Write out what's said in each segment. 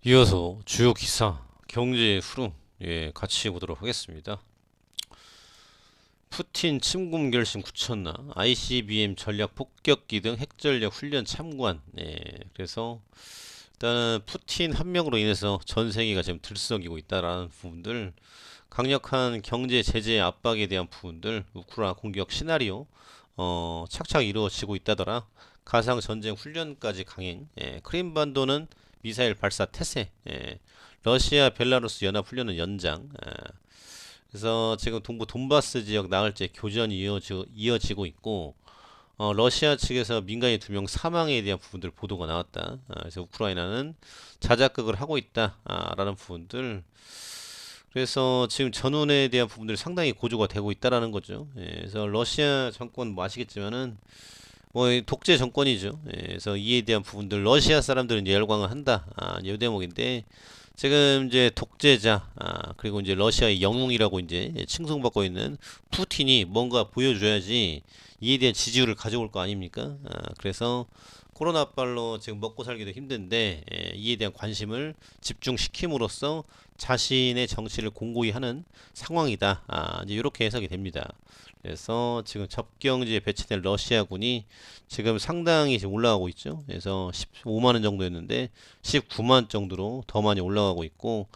이어서 주요 기사, 경제 흐름, 같이 보도록 하겠습니다. 푸틴 침공 결심 굳혔나? ICBM 전략 폭격기 등 핵전력 훈련 참관. 그래서 일단은 푸틴 한 명으로 인해서 전 세계가 지금 들썩이고 있다라는 부분들, 강력한 경제 제재 압박에 대한 부분들, 우크라 공격 시나리오, 착착 이루어지고 있다더라. 가상 전쟁 훈련까지 강행. 크림반도는 미사일 발사 태세. 러시아 벨라루스 연합 훈련은 연장. 그래서 지금 동부 돈바스 지역 나흘째 교전이 이어지고 있고, 러시아 측에서 민간인 2명 사망에 대한 부분들 보도가 나왔다. 그래서 우크라이나는 자작극을 하고 있다라는 부분들. 그래서 지금 전운에 대한 부분들이 상당히 고조가 되고 있다라는 거죠. 그래서 러시아 정권 뭐 아시겠지만은 뭐이 독재 정권이죠. 그래서 이에 대한 부분들 러시아 사람들은 이제 열광을 한다. 이 대목인데 지금 이제 독재자 그리고 이제 러시아의 영웅이라고 이제 칭송받고 있는 푸틴이 뭔가 보여줘야지 이에 대한 지지율을 가져올 거 아닙니까? 그래서 코로나 빨로 지금 먹고 살기도 힘든데 이에 대한 관심을 집중시킴으로써 자신의 정치를 공고히 하는 상황이다. 이제 이렇게 해석이 됩니다. 그래서 지금 접경지에 배치된 러시아군이 지금 상당히 지금 올라가고 있죠. 그래서 15만 원 정도였는데 19만 정도로 더 많이 올라가고 있고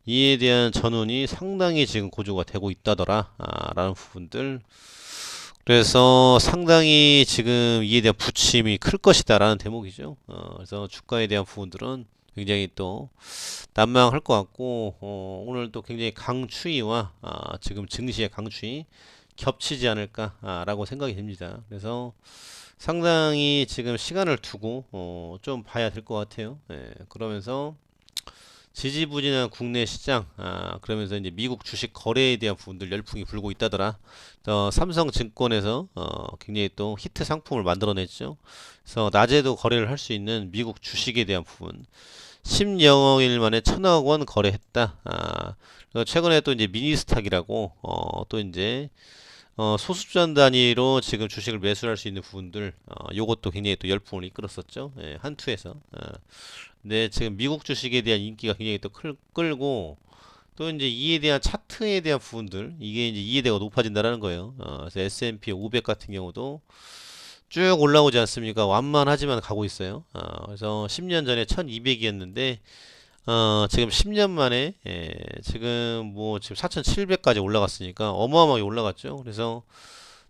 이에 대한 전운이 상당히 지금 고조가 되고 있다더라 라는 부분들. 그래서 상당히 지금 이에 대한 부침이 클 것이다라는 대목이죠. 그래서 주가에 대한 부분들은 굉장히 또 난망할 것 같고 오늘 또 굉장히 강추위와 지금 증시의 강추위 겹치지 않을까라고 생각이 됩니다. 그래서 상당히 지금 시간을 두고 좀 봐야 될 것 같아요. 그러면서 지지부진한 국내 시장, 그러면서 이제 미국 주식 거래에 대한 부분들 열풍이 불고 있다더라. 삼성증권에서 굉장히 또 히트 상품을 만들어냈죠. 그래서 낮에도 거래를 할 수 있는 미국 주식에 대한 부분. 10여일 만에 1,000억 원 거래했다. 그리고 최근에 또 이제 미니스탁이라고 또 이제 소수점 단위로 지금 주식을 매수할 수 있는 부분들, 요것도 굉장히 또 열풍을 이끌었었죠. 한투에서. 근데 지금 미국 주식에 대한 인기가 굉장히 또 끌고, 또 이제 이에 대한 차트에 대한 부분들, 이게 이제 이해대가 높아진다라는 거예요. 그래서 S&P 500 같은 경우도 쭉 올라오지 않습니까? 완만하지만 가고 있어요. 그래서 10년 전에 1200이었는데, 지금 10년 만에, 지금 뭐, 지금 4700까지 올라갔으니까 어마어마하게 올라갔죠. 그래서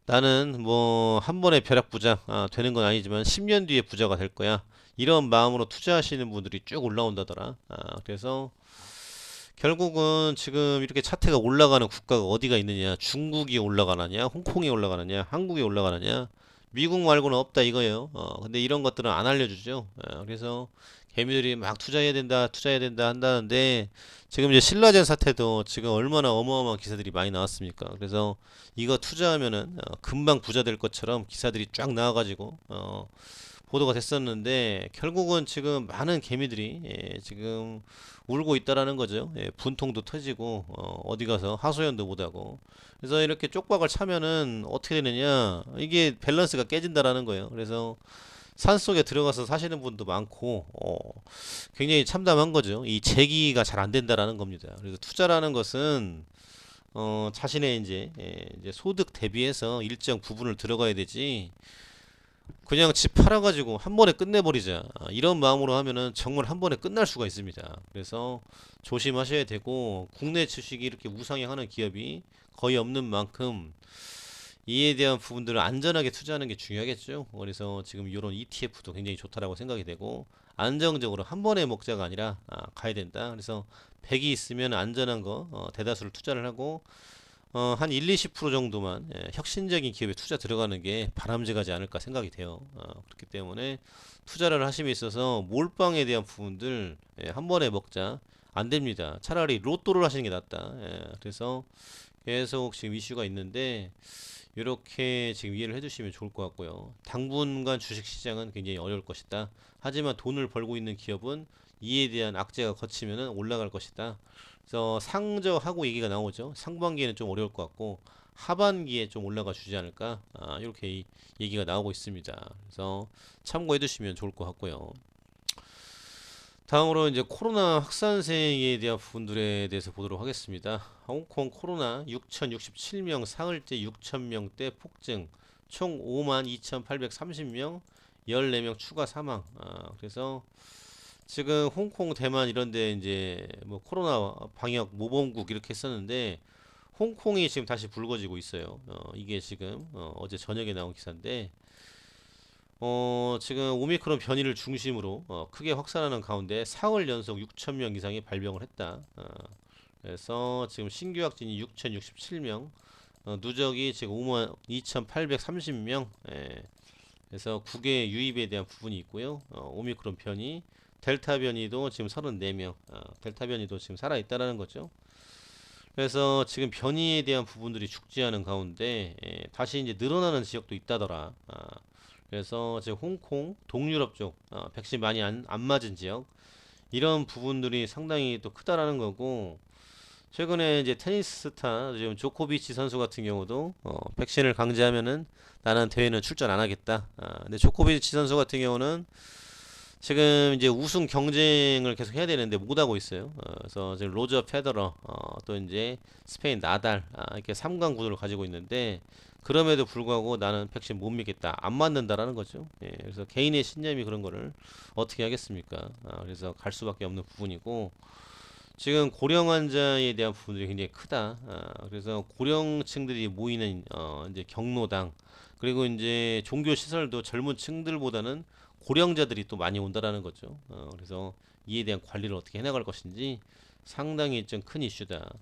나는 뭐, 한 번에 벼락부자, 되는 건 아니지만 10년 뒤에 부자가 될 거야. 이런 마음으로 투자하시는 분들이 쭉 올라온다더라. 그래서 결국은 지금 이렇게 차트가 올라가는 국가가 어디가 있느냐? 중국이 올라가느냐? 홍콩이 올라가느냐? 한국이 올라가느냐? 미국 말고는 없다 이거예요. 근데 이런 것들은 안 알려주죠. 그래서 개미들이 막 투자해야 된다, 투자해야 된다 한다는데 지금 이제 신라젠 사태도 지금 얼마나 어마어마한 기사들이 많이 나왔습니까? 그래서 이거 투자하면은 금방 부자 될 것처럼 기사들이 쫙 나와가지고 보도가 됐었는데 결국은 지금 많은 개미들이 지금 울고 있다라는 거죠. 분통도 터지고 어디 가서 하소연도 못하고 그래서 이렇게 쪽박을 차면은 어떻게 되느냐 이게 밸런스가 깨진다라는 거예요. 그래서 산속에 들어가서 사시는 분도 많고 굉장히 참담한 거죠. 이 재기가 잘 안 된다라는 겁니다. 그래서 투자라는 것은 자신의 이제 소득 대비해서 일정 부분을 들어가야 되지 그냥 집 팔아가지고 한 번에 끝내버리자. 이런 마음으로 하면은 정말 한 번에 끝날 수가 있습니다. 그래서 조심하셔야 되고, 국내 주식이 이렇게 우상향하는 기업이 거의 없는 만큼 이에 대한 부분들을 안전하게 투자하는 게 중요하겠죠. 그래서 지금 이런 ETF도 굉장히 좋다라고 생각이 되고, 안정적으로 한 번에 먹자가 아니라 가야 된다. 그래서 100이 있으면 안전한 거 대다수를 투자를 하고 한 1, 20% 정도만 혁신적인 기업에 투자 들어가는 게 바람직하지 않을까 생각이 돼요. 그렇기 때문에 투자를 하심에 있어서 몰빵에 대한 부분들 한 번에 먹자 안 됩니다. 차라리 로또를 하시는 게 낫다. 그래서 계속 지금 이슈가 있는데 이렇게 지금 이해를 해주시면 좋을 것 같고요. 당분간 주식시장은 굉장히 어려울 것이다. 하지만 돈을 벌고 있는 기업은 이에 대한 악재가 거치면 올라갈 것이다. 그래서 상저하고 얘기가 나오죠. 상반기에는 좀 어려울 것 같고 하반기에 좀 올라가 주지 않을까. 이렇게 얘기가 나오고 있습니다. 그래서 참고해 두시면 좋을 것 같고요. 다음으로 이제 코로나 확산세에 대한 부분들에 대해서 보도록 하겠습니다. 홍콩 코로나 6,067명 사흘째 6,000명대 폭증, 총 52,830명, 14명 추가 사망. 그래서 지금 홍콩, 대만 이런데 이제 뭐 코로나 방역 모범국 이렇게 했었는데 홍콩이 지금 다시 불거지고 있어요. 이게 지금 어제 저녁에 나온 기사인데 지금 오미크론 변이를 중심으로 크게 확산하는 가운데 사흘 연속 6천 명 이상이 발병을 했다. 그래서 지금 신규 확진이 6,067명, 누적이 지금 5만 2,830명. 그래서 국외 유입에 대한 부분이 있고요. 오미크론 변이, 델타 변이도 지금 34명, 델타 변이도 지금 살아 있다라는 거죠. 그래서 지금 변이에 대한 부분들이 죽지않은 가운데 다시 이제 늘어나는 지역도 있다더라. 그래서 지금 홍콩, 동유럽 쪽 백신 많이 안 맞은 지역 이런 부분들이 상당히 또 크다라는 거고 최근에 이제 테니스 스타 지금 조코비치 선수 같은 경우도 백신을 강제하면은 나는 대회는 출전 안 하겠다. 근데 조코비치 선수 같은 경우는 지금 이제 우승 경쟁을 계속 해야 되는데 못 하고 있어요. 그래서 지금 로저 페더러 또 이제 스페인 나달 이렇게 3강 구도를 가지고 있는데 그럼에도 불구하고 나는 백신 못 믿겠다. 안 맞는다라는 거죠. 예, 그래서 개인의 신념이 그런 거를 어떻게 하겠습니까? 그래서 갈 수밖에 없는 부분이고 지금 고령 환자에 대한 부분들이 굉장히 크다. 그래서 고령층들이 모이는 이제 경로당 그리고 이제 종교 시설도 젊은 층들보다는 고령자들이 또 많이 온다라는 거죠. 그래서 이에 대한 관리를 어떻게 해나갈 것인지 상당히 좀 큰 이슈다.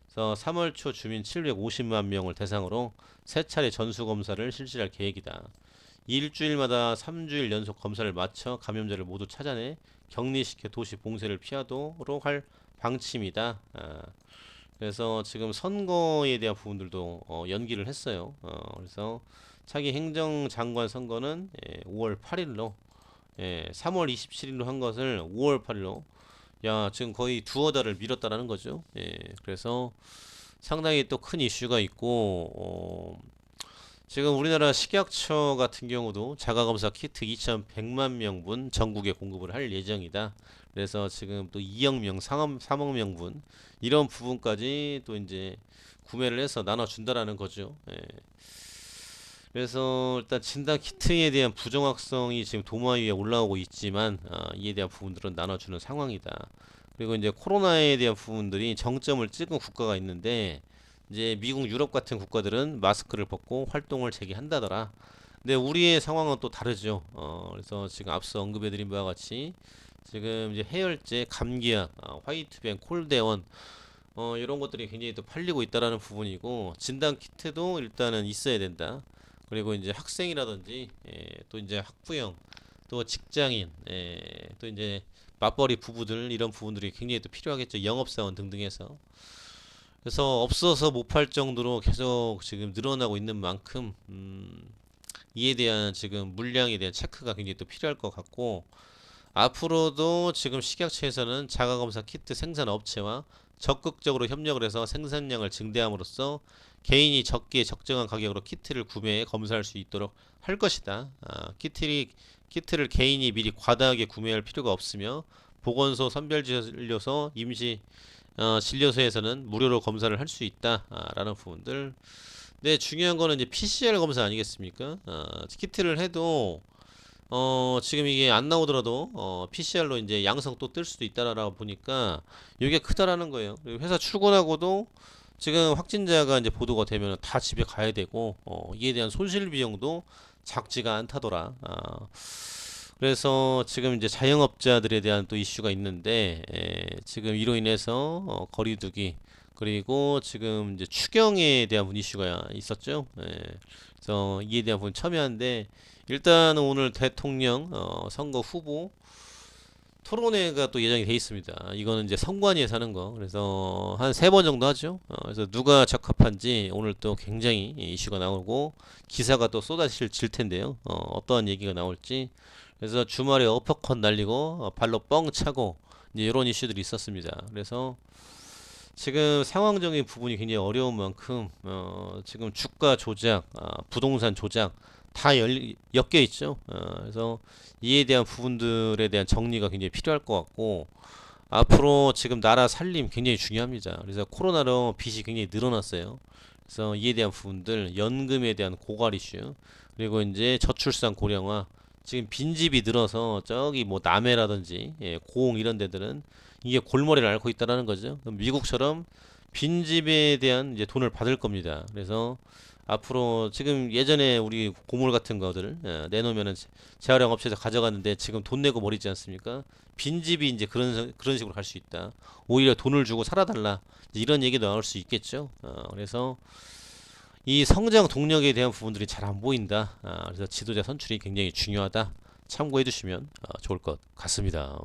그래서 3월 초 주민 750만 명을 대상으로 세 차례 전수 검사를 실시할 계획이다. 일주일마다 3주일 연속 검사를 마쳐 감염자를 모두 찾아내 격리시켜 도시 봉쇄를 피하도록 할 방침이다. 그래서 지금 선거에 대한 부분들도 연기를 했어요. 그래서 차기 행정장관 선거는 5월 8일로 3월 27일로 한 것을 5월 8일로 야 지금 거의 두어 달을 미뤘다라는 거죠. 그래서 상당히 또 큰 이슈가 있고 지금 우리나라 식약처 같은 경우도 자가검사 키트 2,100만 명분 전국에 공급을 할 예정이다. 그래서 지금 또 2억 명, 3억 명분 이런 부분까지 또 이제 구매를 해서 나눠준다라는 거죠. 그래서 일단 진단 키트에 대한 부정확성이 지금 도마 위에 올라오고 있지만 이에 대한 부분들은 나눠주는 상황이다. 그리고 이제 코로나에 대한 부분들이 정점을 찍은 국가가 있는데 이제 미국, 유럽 같은 국가들은 마스크를 벗고 활동을 재개한다더라. 근데 우리의 상황은 또 다르죠. 그래서 지금 앞서 언급해드린 바와 같이 지금 이제 해열제, 감기약, 화이트병, 콜대원 이런 것들이 굉장히 또 팔리고 있다라는 부분이고 진단 키트도 일단은 있어야 된다. 그리고 이제 학생이라든지 또 이제 학부형, 또 직장인, 또 이제 맞벌이 부부들 이런 부분들이 굉장히 또 필요하겠죠. 영업사원 등등 해서. 그래서 없어서 못 팔 정도로 계속 지금 늘어나고 있는 만큼 이에 대한 지금 물량에 대한 체크가 굉장히 또 필요할 것 같고 앞으로도 지금 식약처에서는 자가검사 키트 생산 업체와 적극적으로 협력을 해서 생산량을 증대함으로써 개인이 적기에 적정한 가격으로 키트를 구매해 검사할 수 있도록 할 것이다. 키트를 개인이 미리 과다하게 구매할 필요가 없으며 보건소, 선별진료소, 임시 진료소에서는 무료로 검사를 할 수 있다라는 부분들. 근데 중요한 거는 이제 PCR 검사 아니겠습니까? 키트를 해도 지금 이게 안 나오더라도 PCR로 이제 양성 또 뜰 수도 있다라고 보니까 이게 크다라는 거예요. 그리고 회사 출근하고도 지금 확진자가 이제 보도가 되면 다 집에 가야 되고 이에 대한 손실 비용도 작지가 않다더라. 그래서 지금 이제 자영업자들에 대한 또 이슈가 있는데 지금 이로 인해서 거리두기 그리고 지금 이제 추경에 대한 이슈가 있었죠. 그래서 이에 대한 부분 첨예한데 일단은 오늘 대통령 선거 후보 토론회가 또 예정이 돼 있습니다. 이거는 이제 선관위에서 하는 거. 그래서 한 세 번 정도 하죠. 그래서 누가 적합한지 오늘 또 굉장히 이슈가 나오고 기사가 또 쏟아질 텐데요. 어떠한 얘기가 나올지. 그래서 주말에 어퍼컷 날리고 발로 뻥 차고 이제 이런 이슈들이 있었습니다. 그래서 지금 상황적인 부분이 굉장히 어려운 만큼 지금 주가 조작, 부동산 조작 다 엮여 있죠. 그래서 이에 대한 부분들에 대한 정리가 굉장히 필요할 것 같고 앞으로 지금 나라 살림 굉장히 중요합니다. 그래서 코로나로 빚이 굉장히 늘어났어요. 그래서 이에 대한 부분들, 연금에 대한 고갈 이슈, 그리고 이제 저출산 고령화, 지금 빈집이 늘어서 저기 뭐 남해라든지 예, 고흥 이런 데들은 이게 골머리를 앓고 있다라는 거죠. 그럼 미국처럼 빈집에 대한 이제 돈을 받을 겁니다. 그래서 앞으로 지금 예전에 우리 고물 같은 거들 내놓으면은 재활용 업체에서 가져갔는데 지금 돈 내고 버리지 않습니까? 빈집이 이제 그런 식으로 갈 수 있다. 오히려 돈을 주고 살아달라. 이런 얘기도 나올 수 있겠죠. 그래서 이 성장 동력에 대한 부분들이 잘 안 보인다. 그래서 지도자 선출이 굉장히 중요하다. 참고해 주시면 좋을 것 같습니다.